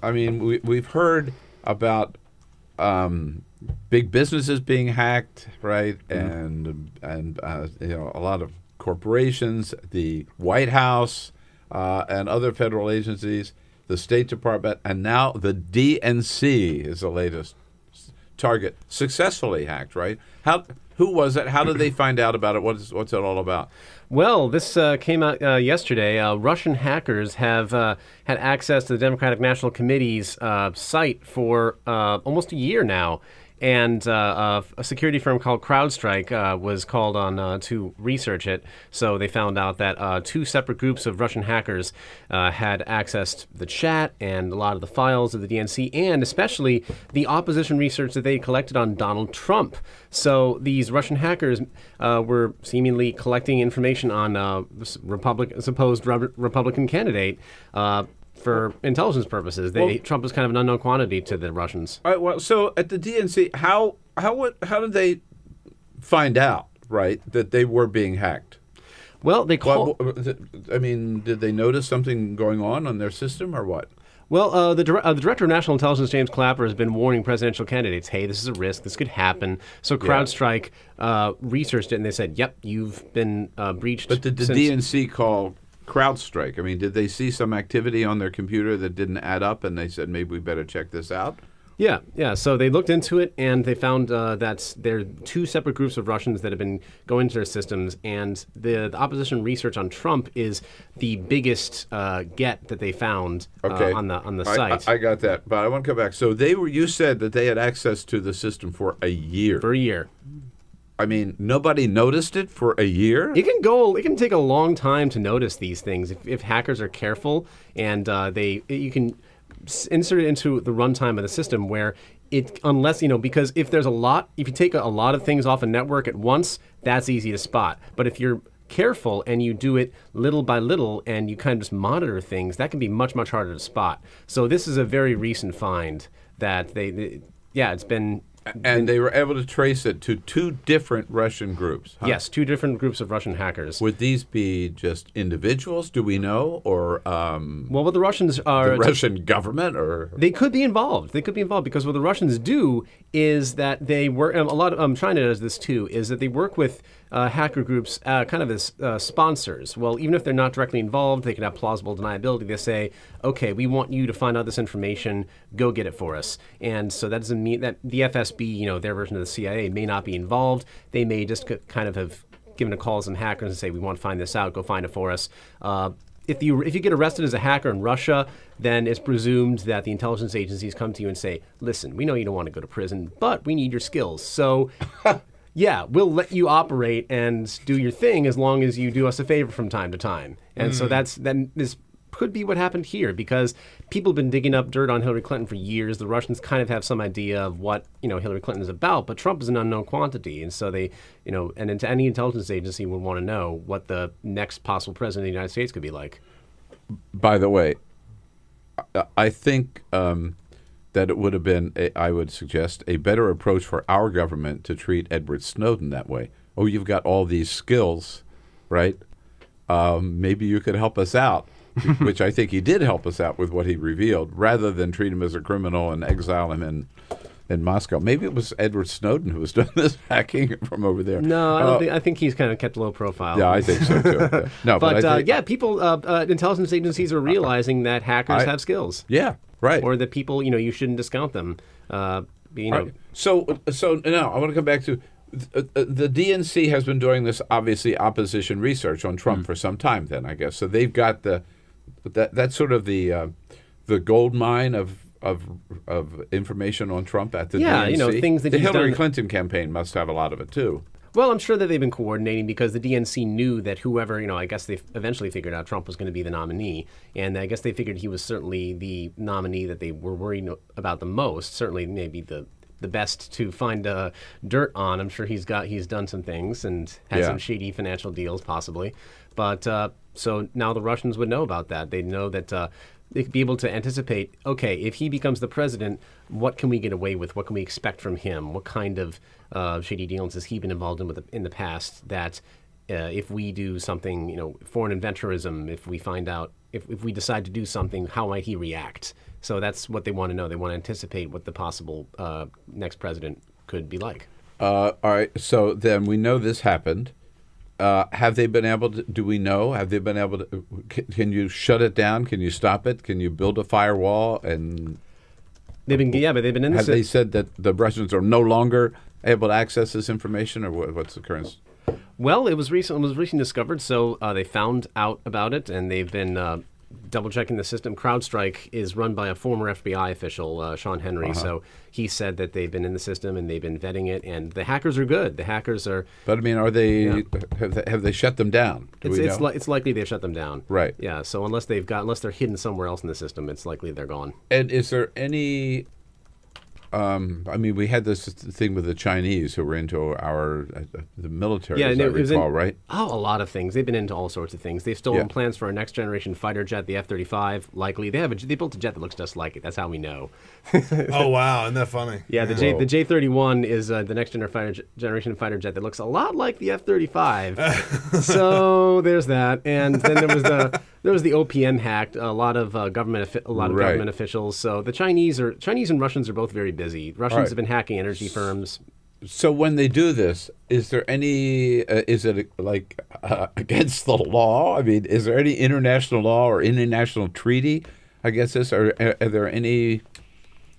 I mean, we've heard about big businesses being hacked, right? And a lot of corporations, the White House, and other federal agencies, the State Department, and now the DNC is the latest target, successfully hacked, right? Who was it? How did they find out about it? What's it all about? Well, this came out yesterday. Russian hackers have had access to the Democratic National Committee's site for almost a year now. And a security firm called CrowdStrike was called on to research it. So they found out that two separate groups of Russian hackers had accessed the chat and a lot of the files of the DNC, and especially the opposition research that they collected on Donald Trump. So these Russian hackers were seemingly collecting information on supposed Republican candidate. For intelligence purposes, Trump was kind of an unknown quantity to the Russians. All right, well, so at the DNC, how did they find out, right, that they were being hacked? Well, did they notice something going on their system, or what? Well, the Director of National Intelligence, James Clapper, has been warning presidential candidates, hey, this is a risk, this could happen. So CrowdStrike researched it, and they said, yep, you've been breached. But did the DNC call CrowdStrike? I mean, did they see some activity on their computer that didn't add up, and they said, maybe we better check this out? Yeah. So they looked into it, and they found that there are two separate groups of Russians that have been going into their systems, and the opposition research on Trump is the biggest get that they found on the site. I got that, but I want to come back. So you said that they had access to the system for a year. For a year. I mean, nobody noticed it for a year? It can take a long time to notice these things if hackers are careful, and you can insert it into the runtime of the system where because if you take a lot of things off a network at once, that's easy to spot. But if you're careful and you do it little by little and you kind of just monitor things, that can be much, much harder to spot. So this is a very recent find that it's been. And they were able to trace it to two different Russian groups. Huh? Yes, two different groups of Russian hackers. Would these be just individuals, do we know? Or what the Russians are... The Russian government? Or they could be involved. They could be involved because what the Russians do is that they work... a lot of China does this too, is that they work with hacker groups kind of as sponsors. Well, even if they're not directly involved, they can have plausible deniability. They say, okay, we want you to find out this information, go get it for us. And so that doesn't mean that the FSB, their version of the CIA, may not be involved. They may just kind of have given a call to some hackers and say, we want to find this out, go find it for us. If you get arrested as a hacker in Russia, then it's presumed that the intelligence agencies come to you and say, listen, we know you don't want to go to prison, but we need your skills. So... yeah, we'll let you operate and do your thing as long as you do us a favor from time to time. And so this could be what happened here, because people have been digging up dirt on Hillary Clinton for years. The Russians kind of have some idea of what Hillary Clinton is about, but Trump is an unknown quantity, and so they and into any intelligence agency would want to know what the next possible president of the United States could be like. By the way, I think that it would have been, I would suggest, a better approach for our government to treat Edward Snowden that way. Oh, you've got all these skills, right? Maybe you could help us out, which I think he did help us out with what he revealed, rather than treat him as a criminal and exile him in Moscow. Maybe it was Edward Snowden who was doing this hacking from over there. No, I think he's kind of kept a low profile. Yeah, I think so too. Yeah. No, but people, intelligence agencies are realizing that hackers have skills. Yeah. Right. Or that people, you shouldn't discount them. Right. So now I want to come back to the DNC has been doing this, obviously, opposition research on Trump for some time then, I guess. So they've got that's sort of the gold mine of information on Trump at the DNC. Things that the Hillary Clinton campaign must have a lot of it too. Well, I'm sure that they've been coordinating because the DNC knew that whoever, I guess they eventually figured out Trump was going to be the nominee. And I guess they figured he was certainly the nominee that they were worried about the most, certainly maybe the best to find dirt on. I'm sure he's done some things and had some shady financial deals possibly. But so now the Russians would know about that. They know that they could be able to anticipate, okay, if he becomes the president, what can we get away with? What can we expect from him? What kind of shady dealings has he been involved in the past that if we do something, foreign inventorism, if we find out, if we decide to do something, how might he react? So that's what they want to know. They want to anticipate what the possible next president could be like. All right. So then we know this happened. Have they been able to? Do we know? Have they been able to? Can you shut it down? Can you stop it? Can you build a firewall? And they've been in. Have they said that the Russians are no longer able to access this information, or what's the current? Well, it was recently discovered, so they found out about it, and they've been double checking the system. CrowdStrike is run by a former FBI official, Sean Henry. So he said that they've been in the system and they've been vetting it, and the hackers are good. The hackers are. But I mean, are they? Yeah. Have they shut them down? It's likely they've shut them down. Right. Yeah. So unless they're hidden somewhere else in the system, it's likely they're gone. And is there any? I mean, we had this thing with the Chinese who were into the military, as I recall, right? Oh, a lot of things. They've been into all sorts of things. They've stolen plans for our next generation fighter jet, the F-35. Likely, they built a jet that looks just like it. That's how we know. Oh wow, isn't that funny? Yeah, the J-31 is the next generation fighter jet that looks a lot like the F-35. So there's that, and then there was the OPM hack. A lot of government officials. So the Chinese and Russians are both very busy. Russians have been hacking energy firms. So when they do this, is there any? Is it against the law? I mean, is there any international law or international treaty against this? Or are there any?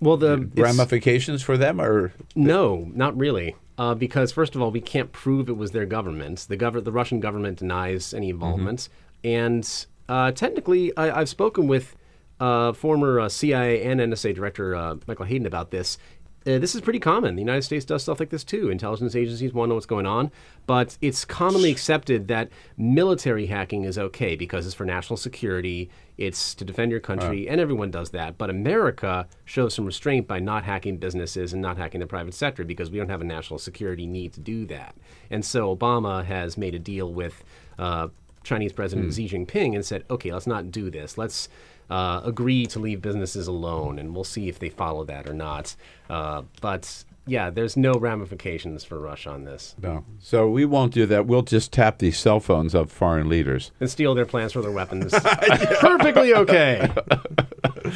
Well, ramifications for them, or no, not really. Because first of all, we can't prove it was their government. The Russian government denies any involvement, and technically, I've spoken with former CIA and NSA Director Michael Hayden about this. This is pretty common. The United States does stuff like this too. Intelligence agencies want to know what's going on, but it's commonly accepted that military hacking is okay because it's for national security, it's to defend your country, and everyone does that. But America shows some restraint by not hacking businesses and not hacking the private sector because we don't have a national security need to do that. And so Obama has made a deal with Chinese President Xi Jinping and said, okay, let's not do this. Let's agree to leave businesses alone, and we'll see if they follow that or not. But yeah, there's no ramifications for Russia on this. No. So we won't do that. We'll just tap the cell phones of foreign leaders. And steal their plans for their weapons. Perfectly okay.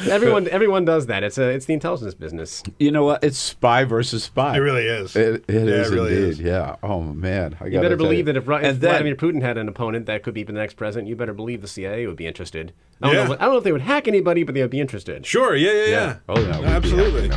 Everyone does that. It's the intelligence business. You know what? It's spy versus spy. It really is. It is really indeed. Is. Yeah. Oh man. You better believe that if Vladimir Putin had an opponent that could be the next president, you better believe the CIA would be interested. I don't know if they would hack anybody, but they would be interested. Sure. Yeah. Oh yeah. Absolutely.